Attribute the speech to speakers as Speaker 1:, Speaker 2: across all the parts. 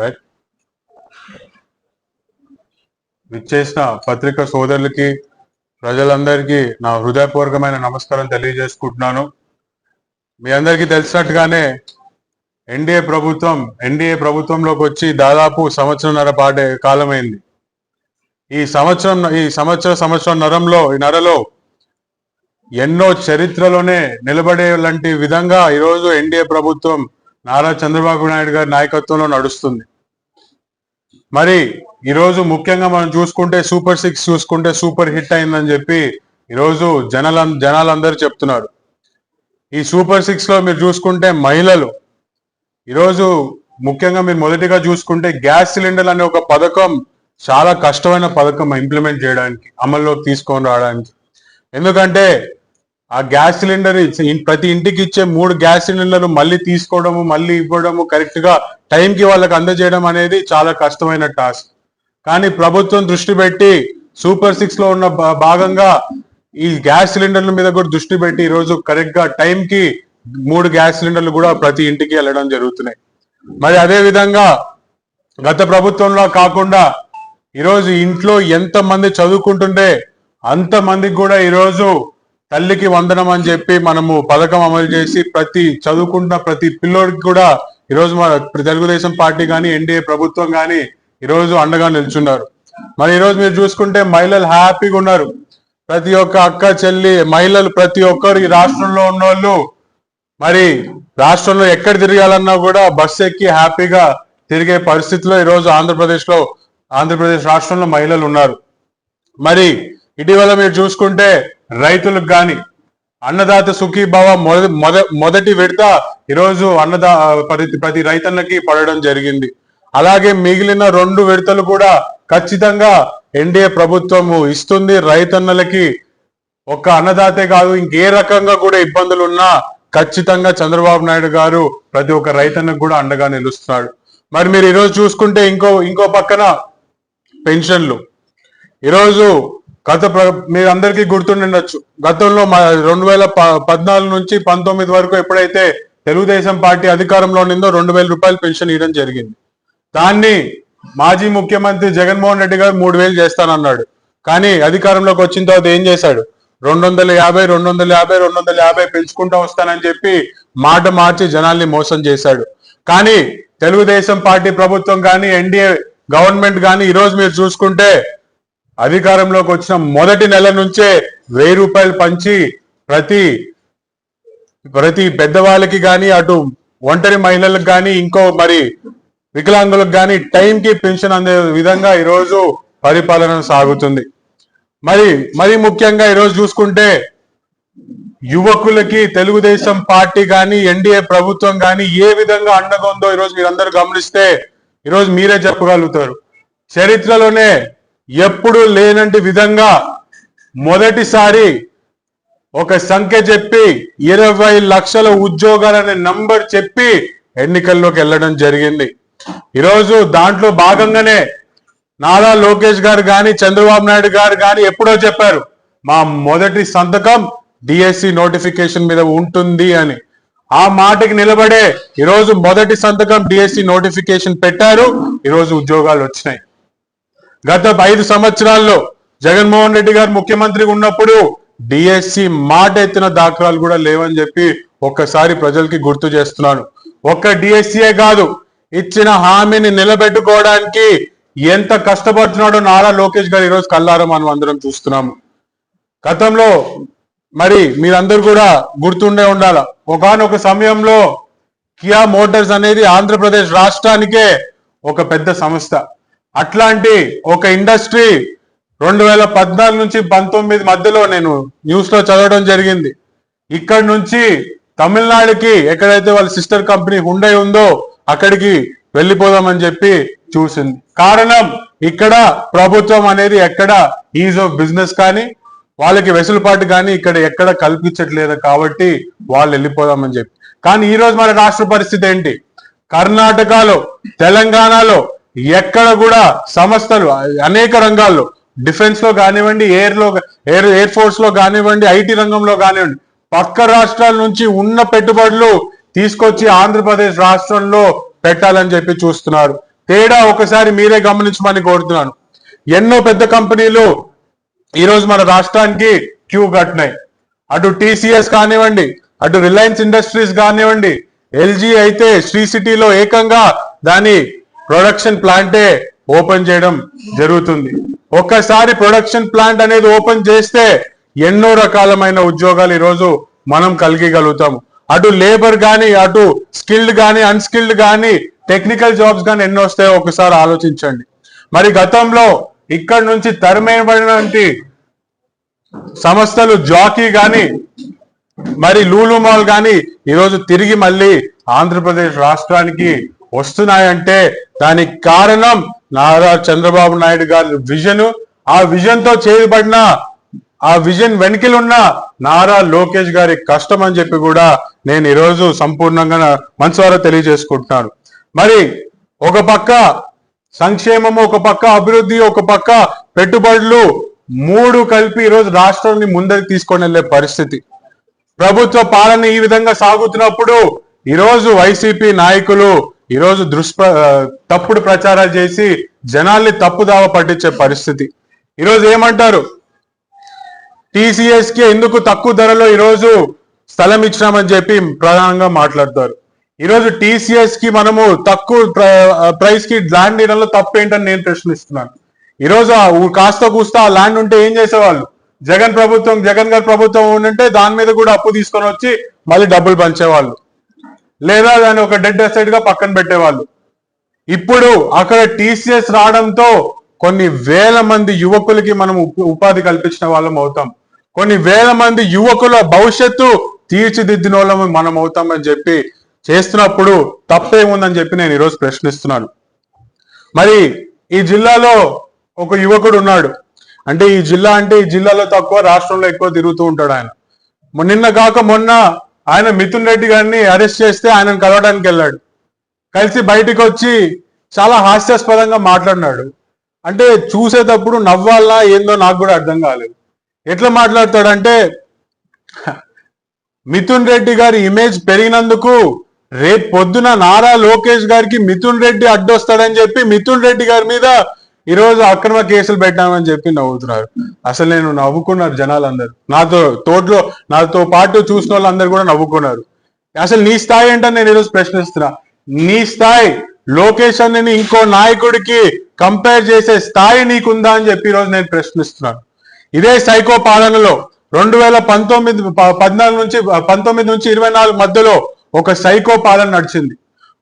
Speaker 1: Right. విచ్చేసిన పత్రికా సోదరులకి ప్రజలందరికీ నా హృదయపూర్వకమైన నమస్కారం తెలియజేసుకుంటున్నాను. మీ అందరికీ తెలిసినట్టుగానే ఎన్డీఏ ప్రభుత్వంలోకి వచ్చి దాదాపు సంవత్సరంన్నర పాటే కాలమైంది. ఈ నరలో ఎన్నో చరిత్రలోనే నిలబడేలాంటి విధంగా ఈరోజు ఎన్డీఏ ప్రభుత్వం నారా చంద్రబాబు నాయుడు గారి నాయకత్వంలో నడుస్తుంది. మరి ఈరోజు ముఖ్యంగా మనం చూసుకుంటే సూపర్ 6 చూసుకుంటే సూపర్ హిట్ అయిందని చెప్పి ఈరోజు జనాలందరూ చెప్తున్నారు. ఈ సూపర్ 6 లో మీరు చూసుకుంటే మహిళలు ఈరోజు ముఖ్యంగా మీరు మొదటిగా చూసుకుంటే గ్యాస్ సిలిండర్ అనే ఒక పథకం చాలా కష్టమైన పథకం ఇంప్లిమెంట్ చేయడానికి, అమల్లోకి తీసుకొని రావడానికి. ఎందుకంటే ఆ గ్యాస్ సిలిండర్ ప్రతి ఇంటికి ఇచ్చే 3 గ్యాస్ సిలిండర్లు మళ్ళీ తీసుకోవడము, మళ్ళీ ఇవ్వడము, కరెక్ట్ గా టైంకి వాళ్ళకి అందజేయడం అనేది చాలా కష్టమైన టాస్క్. కానీ ప్రభుత్వం దృష్టి పెట్టి సూపర్ 6 లో ఉన్న భాగంగా ఈ గ్యాస్ సిలిండర్ల మీద కూడా దృష్టి పెట్టి ఈరోజు కరెక్ట్ గా టైంకి 3 గ్యాస్ సిలిండర్లు కూడా ప్రతి ఇంటికి వెళ్ళడం జరుగుతున్నాయి. మరి అదే విధంగా గత ప్రభుత్వంలో కాకుండా ఈరోజు ఇంట్లో ఎంత మంది చదువుకుంటుంటే అంతమందికి కూడా ఈరోజు తల్లికి వందనం అని చెప్పి మనము పథకం అమలు చేసి చదువుకుంటున్న ప్రతి పిల్లోడికి కూడా ఈరోజు మన తెలుగుదేశం పార్టీ కానీ ఎన్డీఏ ప్రభుత్వం కానీ ఈరోజు అండగా నిల్చున్నారు. మరి ఈరోజు మీరు చూసుకుంటే మహిళలు హ్యాపీగా ఉన్నారు. ప్రతి ఒక్క అక్క చెల్లి మహిళలు ప్రతి ఒక్కరు ఈ రాష్ట్రంలో ఉన్నోళ్ళు మరి రాష్ట్రంలో ఎక్కడ తిరగాలన్నా కూడా బస్సు ఎక్కి హ్యాపీగా తిరిగే పరిస్థితిలో ఈరోజు ఆంధ్రప్రదేశ్ రాష్ట్రంలో మహిళలు ఉన్నారు. మరి ఇటీవల మీరు చూసుకుంటే రైతులకు కానీ అన్నదాత సుఖీభావ మొదటి విడత ఈరోజు ప్రతి రైతన్నకి పడడం జరిగింది. అలాగే మిగిలిన 2 విడతలు కూడా ఖచ్చితంగా ఎన్డీఏ ప్రభుత్వము ఇస్తుంది. రైతన్నలకి ఒక్క అన్నదాతే కాదు, ఇంకే రకంగా కూడా ఇబ్బందులు ఉన్నా ఖచ్చితంగా చంద్రబాబు నాయుడు గారు ప్రతి ఒక్క రైతన్నకు కూడా అండగా నిలుస్తున్నాడు. మరి మీరు ఈరోజు చూసుకుంటే ఇంకో పక్కన పెన్షన్లు ఈరోజు మీరు అందరికీ గుర్తుండొచ్చు, గతంలో 2014 నుంచి 19 వరకు ఎప్పుడైతే తెలుగుదేశం పార్టీ అధికారంలో ఉండిందో 2000 రూపాయలు పెన్షన్ ఇవ్వడం జరిగింది. దాన్ని మాజీ ముఖ్యమంత్రి జగన్మోహన్ రెడ్డి గారు 3000 చేస్తానన్నాడు. కానీ అధికారంలోకి వచ్చిన తర్వాత ఏం చేశాడు? 250 పెంచుకుంటూ వస్తానని చెప్పి మాట మార్చి జనాల్ని మోసం చేశాడు. కానీ తెలుగుదేశం పార్టీ ప్రభుత్వం కానీ ఎన్డీఏ గవర్నమెంట్ కానీ ఈరోజు మీరు చూసుకుంటే అధికారంలోకి వచ్చిన మొదటి నెల నుంచే 1000 రూపాయలు పంచి ప్రతి పెద్దవాళ్ళకి కానీ అటు ఒంటరి మహిళలకు కానీ ఇంకో మరి వికలాంగులకు కానీ టైంకి పెన్షన్ అందే విధంగా ఈరోజు పరిపాలన సాగుతుంది. మరి ముఖ్యంగా ఈరోజు చూసుకుంటే యువకులకి తెలుగుదేశం పార్టీ కానీ ఎన్డీఏ ప్రభుత్వం కానీ ఏ విధంగా అండగా ఉందో ఈరోజు మీరందరూ గమనిస్తే ఈరోజు మీరే చెప్పగలుగుతారు. చరిత్రలోనే ఎప్పుడు లేనంటి విధంగా మొదటిసారి ఒక సంఖ్య చెప్పి 20 లక్షల ఉద్యోగాలనే నంబర్ చెప్పి ఎన్నికల్లోకి వెళ్ళడం జరిగింది. ఈరోజు దాంట్లో భాగంగానే నారా లోకేష్ గారు కానీ చంద్రబాబు నాయుడు గారు కానీ ఎప్పుడో చెప్పారు మా మొదటి సంతకం డిఎస్సి నోటిఫికేషన్ మీద ఉంటుంది అని. ఆ మాటకి నిలబడే ఈరోజు మొదటి సంతకం డిఎస్సి నోటిఫికేషన్ పెట్టారు. ఈరోజు ఉద్యోగాలు వచ్చినాయి. గత 5 సంవత్సరాల్లో జగన్మోహన్ రెడ్డి గారు ముఖ్యమంత్రిగా ఉన్నప్పుడు డిఎస్సి మాట ఎత్తిన దాఖలాలు కూడా లేవని చెప్పి ఒక్కసారి ప్రజలకి గుర్తు చేస్తున్నాను. ఒక్క డిఎస్సియే కాదు, ఇచ్చిన హామీని నిలబెట్టుకోవడానికి ఎంత కష్టపడుతున్నాడో నారా లోకేష్ గారు ఈరోజు కల్లారా మనం అందరం చూస్తున్నాము. గతంలో మరి మీరందరూ కూడా గుర్తుండే ఉండాల, ఒకానొక సమయంలో కియా మోటార్స్ అనేది ఆంధ్రప్రదేశ్ రాష్ట్రానికే ఒక పెద్ద సంస్థ. అట్లాంటి ఒక ఇండస్ట్రీ 2014 నుంచి 19 మధ్యలో నేను న్యూస్ లో చదవడం జరిగింది. ఇక్కడ నుంచి తమిళనాడుకి ఎక్కడైతే వాళ్ళ సిస్టర్ కంపెనీ హుండై ఉందో అక్కడికి వెళ్ళిపోదామని చెప్పి చూసింది. కారణం ఇక్కడ ప్రభుత్వం అనేది ఎక్కడ ఈజ్ ఆఫ్ బిజినెస్ కానీ వాళ్ళకి వెసులుబాటు కానీ ఇక్కడ ఎక్కడ కల్పించట్లేదు కాబట్టి వాళ్ళు వెళ్ళిపోదామని చెప్పి. కానీ ఈ రోజు మన రాష్ట్ర పరిస్థితి ఏంటి? కర్ణాటకలో, తెలంగాణలో ఎక్కడ కూడా సంస్థలు అనేక రంగాల్లో, డిఫెన్స్ లో కానివ్వండి, ఎయిర్ ఫోర్స్ లో కానివ్వండి, ఐటీ రంగంలో కానివ్వండి, పక్క రాష్ట్రాల నుంచి ఉన్న పెట్టుబడులు తీసుకొచ్చి ఆంధ్రప్రదేశ్ రాష్ట్రంలో పెట్టాలని చెప్పి చూస్తున్నారు. తేడా ఒకసారి మీరే గమనించమని కోరుతున్నాను. ఎన్నో పెద్ద కంపెనీలు ఈరోజు మన రాష్ట్రానికి క్యూ కట్టినాయి. అటు టీసీఎస్ కానివ్వండి, అటు రిలయన్స్ ఇండస్ట్రీస్ కానివ్వండి, ఎల్జీ అయితే శ్రీ సిటీలో ఏకంగా దాని ప్రొడక్షన్ ప్లాంటే ఓపెన్ చేయడం జరుగుతుంది. ఒక్కసారి ప్రొడక్షన్ ప్లాంట్ అనేది ఓపెన్ చేస్తే ఎన్నో రకాలమైన ఉద్యోగాలు ఈరోజు మనం కలిగలుగుతాము. అటు లేబర్ కానీ, అటు స్కిల్డ్ కానీ, అన్స్కిల్డ్ కానీ, టెక్నికల్ జాబ్స్ కానీ ఎన్నో వస్తాయో ఒకసారి ఆలోచించండి. మరి గతంలో ఇక్కడ నుంచి తరిమేయబడినటువంటి సంస్థలు జాకీ కానీ, మరి లూలు మాల్ కానీ ఈరోజు తిరిగి మళ్ళీ ఆంధ్రప్రదేశ్ రాష్ట్రానికి వస్తున్నాయంటే దానికి కారణం నారా చంద్రబాబు నాయుడు గారి విజన్. ఆ విజన్ తో చేయబడిన, ఆ విజన్ వెనుకలున్న నారా లోకేష్ గారి కష్టం అని చెప్పి కూడా నేను ఈరోజు సంపూర్ణంగా మనసు ద్వారా తెలియజేసుకుంటున్నాను. మరి ఒక పక్క సంక్షేమము, ఒక పక్క అభివృద్ధి, ఒక పక్క పెట్టుబడులు, మూడు కలిపి ఈరోజు రాష్ట్రాన్ని ముందరికి తీసుకొని వెళ్లే పరిస్థితి. ప్రభుత్వ పాలన ఈ విధంగా సాగుతున్నప్పుడు ఈరోజు వైసీపీ నాయకులు ఈరోజు తప్పుడు ప్రచారాలు చేసి జనాల్ని తప్పుదావ పట్టించే పరిస్థితి. ఈరోజు ఏమంటారు, టీసీఎస్ కి ఎందుకు తక్కువ ధరలో ఈరోజు స్థలం ఇచ్చినామని చెప్పి ప్రధానంగా మాట్లాడతారు. ఈరోజు టీసీఎస్ కి మనము తక్కువ ప్రైస్ కి ల్యాండ్ ఇవ్వడంలో తప్పు ఏంటని నేను ప్రశ్నిస్తున్నాను. ఈరోజు కాస్త కూస్తా ఆ ల్యాండ్ ఉంటే ఏం చేసేవాళ్ళు? జగన్ గారి ప్రభుత్వం ఉంటే దాని మీద కూడా అప్పు తీసుకొని వచ్చి మళ్ళీ డబ్బులు పంచేవాళ్ళు, లేదా దాన్ని ఒక డెడ్ అసెట్ గా పక్కన పెట్టేవాళ్ళు. ఇప్పుడు అక్కడ టీసీఎస్ రావడంతో కొన్ని వేల మంది యువకులకి మనం ఉపాధి కల్పించిన వాళ్ళం అవుతాం. కొన్ని వేల మంది యువకుల భవిష్యత్తు తీర్చిదిద్దిన వాళ్ళం మనం అవుతామని చెప్పి చేస్తున్నప్పుడు తప్పేముందని చెప్పి నేను ఈరోజు ప్రశ్నిస్తున్నాను. మరి ఈ జిల్లాలో ఒక యువకుడు ఉన్నాడు. అంటే ఈ జిల్లాలో తక్కువ, రాష్ట్రంలో ఎక్కువ తిరుగుతూ ఉంటాడు ఆయన. నిన్న కాక మొన్న ఆయన మిథున్ రెడ్డి గారిని అరెస్ట్ చేస్తే ఆయనను కలవడానికి వెళ్ళాడు. కలిసి బయటికి వచ్చి చాలా హాస్యాస్పదంగా మాట్లాడినాడు. అంటే చూసేటప్పుడు నవ్వాలా ఏందో నాకు కూడా అర్థం కాలేదు. ఎట్లా మాట్లాడతాడంటే, మిథున్ రెడ్డి గారి ఇమేజ్ పెరిగినందుకు రేపు పొద్దున నారా లోకేష్ గారికి మిథున్ రెడ్డి అడ్డొస్తాడని చెప్పి మిథున్ రెడ్డి గారి మీద ఈరోజు అక్రమ కేసులు పెట్టామని చెప్పి నవ్వుతున్నారు. అసలు నేను నవ్వుకున్నారు జనాలందరూ, నాతో పాటు చూసిన వాళ్ళందరూ కూడా నవ్వుకున్నారు. అసలు నీ స్థాయి ఏంటని నేను ఈరోజు ప్రశ్నిస్తున్నా. నీ స్థాయి లోకేష్ అని ఇంకో నాయకుడికి కంపేర్ చేసే స్థాయి నీకుందా అని చెప్పి ఈరోజు నేను ప్రశ్నిస్తున్నాను. ఇదే సైకో పాలనలో 2014 నుంచి 24 మధ్యలో ఒక సైకో పాలన నడిచింది.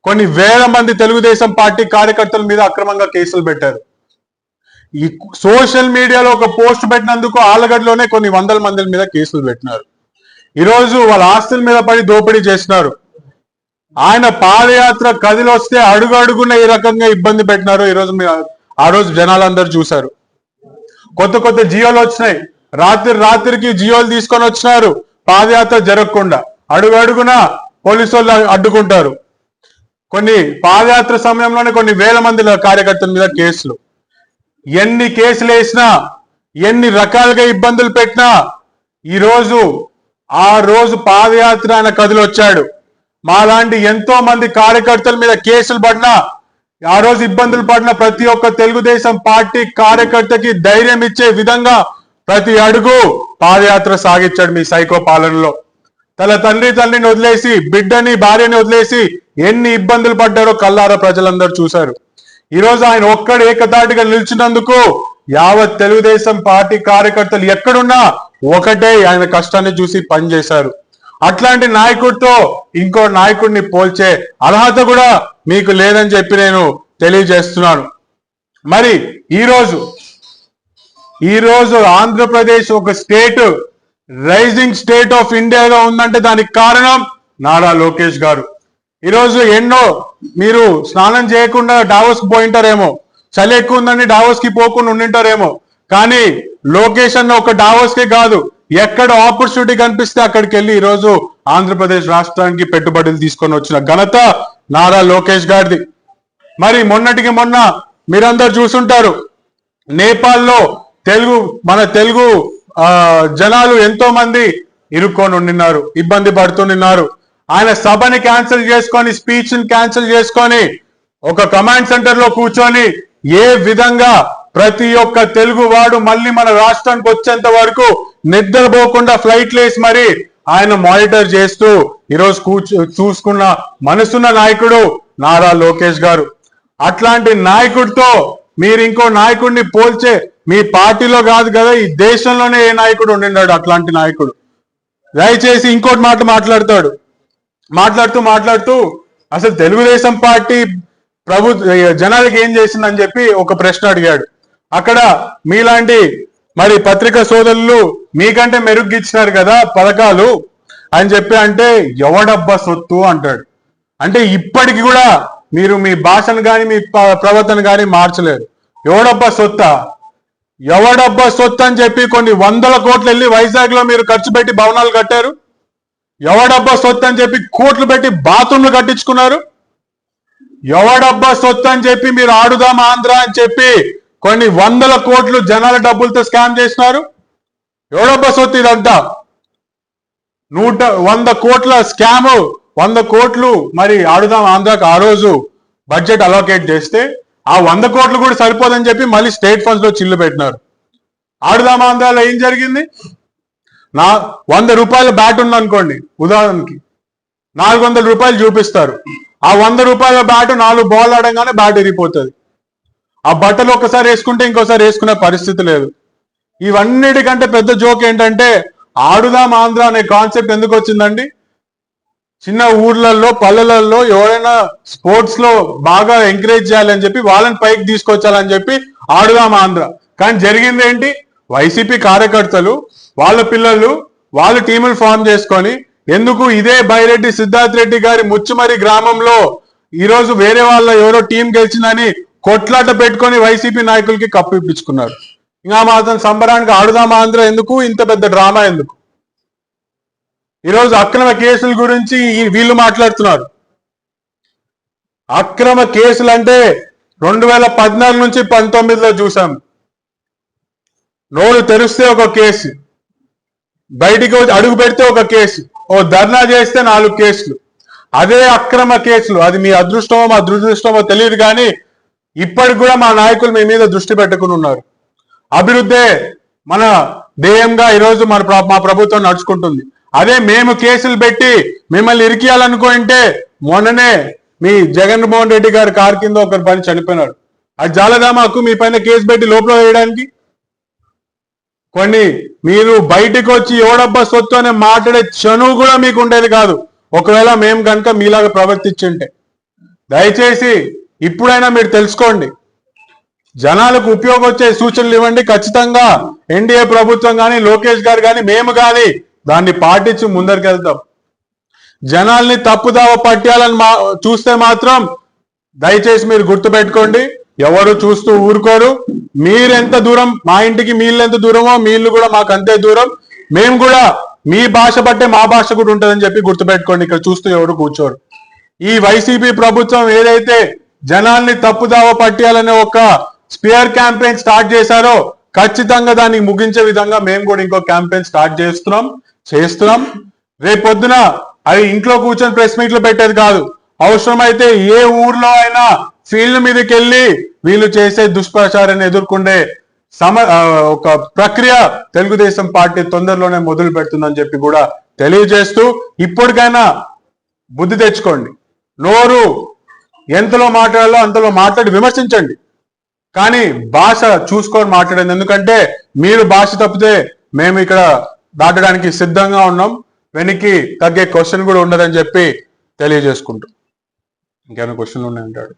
Speaker 1: కొన్ని వేల మంది తెలుగుదేశం పార్టీ కార్యకర్తల మీద అక్రమంగా కేసులు పెట్టారు. ఈ సోషల్ మీడియాలో ఒక పోస్ట్ పెట్టినందుకు ఆలగడ్డలోనే కొన్ని వందల మంది మీద కేసులు పెట్టినారు. ఈరోజు వాళ్ళ ఆస్తుల మీద పడి దోపిడీ చేసినారు. ఆయన పాదయాత్ర కదిలొస్తే అడుగు అడుగున ఈ రకంగా ఇబ్బంది పెట్టినారు. ఈరోజు ఆ రోజు జనాలందరూ చూశారు. కొత్త జియోలు వచ్చినాయి. రాత్రికి జియోలు తీసుకొని వచ్చినారు. పాదయాత్ర జరగకుండా అడుగు అడుగున పోలీసు వాళ్ళు అడ్డుకుంటారు. కొన్ని పాదయాత్ర సమయంలోనే కొన్ని వేల మంది కార్యకర్తల మీద కేసులు. ఎన్ని కేసులు వేసినా, ఎన్ని రకాలుగా ఇబ్బందులు పెట్టినా ఆ రోజు పాదయాత్ర ఆయన కదిలొచ్చాడు. మాలాంటి ఎంతో మంది కార్యకర్తల మీద కేసులు పడినా, ఆ రోజు ఇబ్బందులు పడిన ప్రతి ఒక్క తెలుగుదేశం పార్టీ కార్యకర్తకి ధైర్యం ఇచ్చే విధంగా ప్రతి అడుగు పాదయాత్ర సాగించాడు మీ సైకో పాలనలో. తన తండ్రిని వదిలేసి, బిడ్డని భార్యని వదిలేసి ఎన్ని ఇబ్బందులు పడ్డారో కల్లారా ప్రజలందరూ చూశారు. ఈరోజు ఆయన ఒక్కడు ఏకతాటిగా నిలిచినందుకు యావత్ తెలుగుదేశం పార్టీ కార్యకర్తలు ఎక్కడున్నా ఒకటే ఆయన కష్టాన్ని చూసి పనిచేశారు. అట్లాంటి నాయకుడితో ఇంకో నాయకుడిని పోల్చే అర్హత కూడా మీకు లేదని చెప్పి నేను తెలియజేస్తున్నాను. మరి ఈరోజు ఆంధ్రప్రదేశ్ ఒక స్టేట్, రైజింగ్ స్టేట్ ఆఫ్ ఇండియాగా ఉందంటే దానికి కారణం నారా లోకేష్ గారు. ఈరోజు మీరు స్నానం చేయకుండా డావోస్ కి పోయింటారేమో, చలి ఎక్కువ ఉందని డావోస్ కి పోకుండా ఉండింటారేమో, కానీ లోకేష్ అన్న ఒక డావోస్ కే కాదు, ఎక్కడ ఆపర్చునిటీ కనిపిస్తే అక్కడికి వెళ్ళి ఈరోజు ఆంధ్రప్రదేశ్ రాష్ట్రానికి పెట్టుబడులు తీసుకొని వచ్చిన ఘనత నారా లోకేష్ గారిది. మరి మొన్నటికి మొన్న మీరందరూ చూసుంటారు, నేపాల్లో మన తెలుగు జనాలు ఎంతో మంది ఇరుక్కొని ఉండినారు, ఇబ్బంది పడుతున్నారు. ఆయన సభని క్యాన్సిల్ చేసుకొని స్పీచ్ ని క్యాన్సిల్ చేసుకొని ఒక కమాండ్ సెంటర్ లో కూర్చొని ఏ విధంగా ప్రతి ఒక్క తెలుగు వాడు మళ్ళీ మన రాష్ట్రానికి వచ్చేంత వరకు నిద్రపోకుండా ఫ్లైట్ లేసి మరి ఆయన మానిటర్ చేస్తూ ఈరోజు చూసుకున్న మనసున్న నాయకుడు నారా లోకేష్ గారు. అట్లాంటి నాయకుడితో మీరు ఇంకో నాయకుడిని పోల్చే మీ పార్టీలో కాదు కదా, ఈ దేశంలోనే ఏ నాయకుడు ఉండినాడు అట్లాంటి నాయకుడు. దయచేసి ఇంకోటి మాట్లాడుతూ అసలు తెలుగుదేశం పార్టీ జనాలకి ఏం చేసిందని చెప్పి ఒక ప్రశ్న అడిగాడు. అక్కడ మీలాంటి మరి పత్రికా సోదరులు మీకంటే మెరుగ్గిచ్చినారు కదా పథకాలు అని చెప్పి అంటే ఎవడబ్బా సొత్తు అంటాడు. అంటే ఇప్పటికి కూడా మీరు మీ భాషను కానీ మీ ప్రవర్తన కానీ మార్చలేరు. ఎవడబ్బా సొత్తు అని చెప్పి కొన్ని 100 కోట్లు వెళ్ళి వైజాగ్ లో మీరు ఖర్చు పెట్టి భవనాలు కట్టారు. ఎవడబ్బా సొత్తు అని చెప్పి కోట్లు పెట్టి బాత్రూమ్లు కట్టించుకున్నారు. ఎవడబ్బా సొత్తు అని చెప్పి మీరు ఆడుదాం ఆంధ్ర అని చెప్పి కొన్ని 100 కోట్లు జనాల డబ్బులతో స్కామ్ చేసినారు. ఎవడబ్బా సొత్తు ఇదంతా? 100 కోట్ల స్కామ్, 100 కోట్లు మరి ఆడుదాం ఆంధ్రాకి ఆ రోజు బడ్జెట్ అలోకేట్ చేస్తే ఆ 100 కోట్లు కూడా సరిపోదని చెప్పి మళ్ళీ స్టేట్ ఫండ్స్ లో చిల్లు పెట్టినారు. ఆడుదాం ఆంధ్రాలో ఏం జరిగింది? 100 రూపాయల బ్యాట్ ఉందనుకోండి, ఉదాహరణకి 400 రూపాయలు చూపిస్తారు. ఆ 100 రూపాయల బ్యాట్ 4 బాల్ ఆడంగానే బ్యాట్ ఇరిగిపోతుంది. ఆ బట్టలు ఒక్కసారి వేసుకుంటే ఇంకోసారి వేసుకునే పరిస్థితి లేదు. ఇవన్నిటికంటే పెద్ద జోక్ ఏంటంటే ఆడుదాం ఆంధ్ర అనే కాన్సెప్ట్ ఎందుకు వచ్చిందండి? చిన్న ఊర్లలో పల్లెలలో ఎవరైనా స్పోర్ట్స్ లో బాగా ఎంకరేజ్ చేయాలని చెప్పి వాళ్ళని పైకి తీసుకొచ్చాలని చెప్పి ఆడుదాం ఆంధ్ర. కానీ జరిగింది ఏంటి? వైసీపీ కార్యకర్తలు వాళ్ళ పిల్లలు వాళ్ళ టీములు ఫామ్ చేసుకొని ఎందుకు ఇదే బైరెడ్డి సిద్ధార్థ్ రెడ్డి గారి ముచ్చుమరి గ్రామంలో ఈరోజు వేరే వాళ్ళ ఎవరో టీం గెలిచిందని కొట్లాట పెట్టుకొని వైసీపీ నాయకులకి కప్పు ఇప్పించుకున్నారు. ఇంకా మాత్రం సంబరానికి ఆడుదాం ఆంధ్ర ఎందుకు? ఇంత పెద్ద డ్రామా ఎందుకు? ఈరోజు అక్రమ కేసుల గురించి వీళ్ళు మాట్లాడుతున్నారు. అక్రమ కేసులు అంటే 2014 నుంచి 19లో చూసాం. నోరు తెరిస్తే ఒక కేసు, బయటికి అడుగు పెడితే ఒక కేసు, ఓ ధర్నా చేస్తే 4 కేసులు. అదే అక్రమ కేసులు. అది మీ అదృష్టమో దురదృష్టమో తెలియదు కానీ ఇప్పటికి కూడా మా నాయకులు మీ మీద దృష్టి పెట్టుకుని ఉన్నారు. అభివృద్ధే మన ధ్యేయంగా ఈరోజు మా ప్రభుత్వం నడుచుకుంటుంది. అదే మేము కేసులు పెట్టి మిమ్మల్ని ఇరికియాలనుకుంటే మొన్ననే మీ జగన్మోహన్ రెడ్డి గారి కారు కింద ఒకరు పని చనిపోయినాడు. అది జాలదా మాకు మీ పైన కేసు పెట్టి లోపల వేయడానికి? కొన్ని మీరు బయటకు వచ్చి ఎవడబ్బా సొత్తు అనే మాట్లాడే చనువు కూడా మీకు ఉండేది కాదు ఒకవేళ మేము కనుక మీలాగా ప్రవర్తించుంటే. దయచేసి ఇప్పుడైనా మీరు తెలుసుకోండి, జనాలకు ఉపయోగం వచ్చే సూచనలు ఇవ్వండి. ఖచ్చితంగా ఎన్డీఏ ప్రభుత్వం కానీ లోకేష్ గారు కానీ మేము కానీ దాన్ని పాటించి ముందరికి వెళ్తాం. జనాల్ని తప్పుదావ పట్టాలని చూస్తే మాత్రం దయచేసి మీరు గుర్తుపెట్టుకోండి, ఎవరు చూస్తూ ఊరుకోరు. మీరెంత దూరం మా ఇంటికి మీళ్ళు ఎంత దూరమో మీళ్ళు కూడా మాకు అంతే దూరం. మేము కూడా మీ భాష బట్టే మా భాష కూడా ఉంటుందని చెప్పి గుర్తుపెట్టుకోండి. ఇక్కడ చూస్తూ ఎవరు కూర్చోరు. ఈ వైసీపీ ప్రభుత్వం ఏదైతే జనాల్ని తప్పుదావ పట్టాలనే ఒక స్పియర్ క్యాంపెయిన్ స్టార్ట్ చేశారో ఖచ్చితంగా దాన్ని ముగించే విధంగా మేము కూడా ఇంకో క్యాంపెయిన్ స్టార్ట్ చేస్తున్నాం. రేపొద్దున అది ఇంట్లో కూర్చొని ప్రెస్ మీట్లు పెట్టేది కాదు. అవసరమైతే ఏ ఊర్లో అయినా ఫీల్డ్ మీదకి వెళ్ళి వీళ్ళు చేసే దుష్ప్రచారాన్ని ఎదుర్కొండే ఒక ప్రక్రియ తెలుగుదేశం పార్టీ తొందరలోనే మొదలు పెడుతుందని చెప్పి కూడా తెలియజేస్తూ ఇప్పటికైనా బుద్ధి తెచ్చుకోండి. నోరు ఎంతలో మాట్లాడాలో అంతలో మాట్లాడి విమర్శించండి, కానీ భాష చూసుకొని మాట్లాడండి. ఎందుకంటే మీరు భాష తప్పితే మేము ఇక్కడ దాటడానికి సిద్ధంగా ఉన్నాం. వెనక్కి తగ్గే క్వశ్చన్ కూడా ఉండదని చెప్పి తెలియజేసుకుంటాం. ఇంకేమైనా క్వశ్చన్లు ఉన్నాయంటాడు.